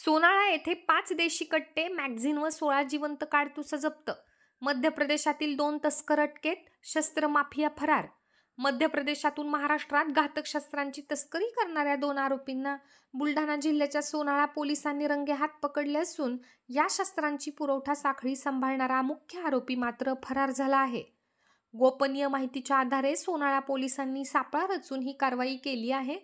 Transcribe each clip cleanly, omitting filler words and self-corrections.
सोनाळा येथे 5 देशी कट्टे, मॅगझिन व 16 जिवंत काडतुसं जप्त. मध्य प्रदेशातील 2 तस्कर अटकेत, शस्त्र माफिया फरार. मध्य प्रदेशातून महाराष्ट्रात घातक शस्त्रांची तस्करी करणाऱ्या 2 आरोपींना बुलढाणा जिल्ह्याच्या सोनाळा पोलिसांनी रंगेहात पकडले असून या शस्त्रांची पुरवठा साखळी सांभाळणारा मुख्य आरोपी मात्र फरार झाला आहे. गोपनीय माहितीच्या आधारे सोनाळा पोलिसांनी सापळा रचून ही कारवाई केली आहे.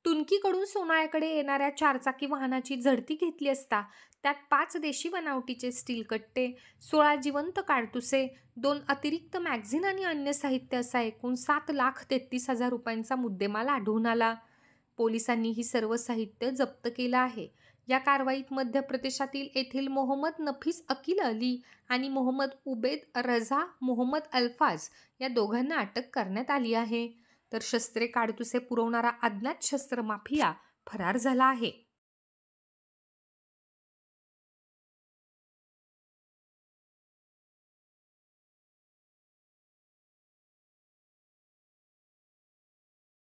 टुनकीकडून सोनाळ्याकडे येणाऱ्या 4 चाकी वाहनाची झडती घेतली असता त्यात 5 देशी बनावटीचे स्टील कट्टे, 16 जिवंत काडतुसे, 2 अतिरिक्त मॅगझिन आणि अन्य साहित्य असा एकूण 7,33,000 रुपयांचा मुद्देमाल आढळून आला. पोलिसांनी ही सर्व साहित्य जप्त केलं आहे. या कारवाईत मध्य प्रदेशातील येथील मोहम्मद नफीस अकील अली आणि मोहम्मद उबेद रझा मोहम्मद अल्फाज या दोघांना अटक करण्यात आली आहे. तर शस्त्रे काडतुसे पुरवणारा अज्ञात शस्त्र माफिया फरार झाला आहे.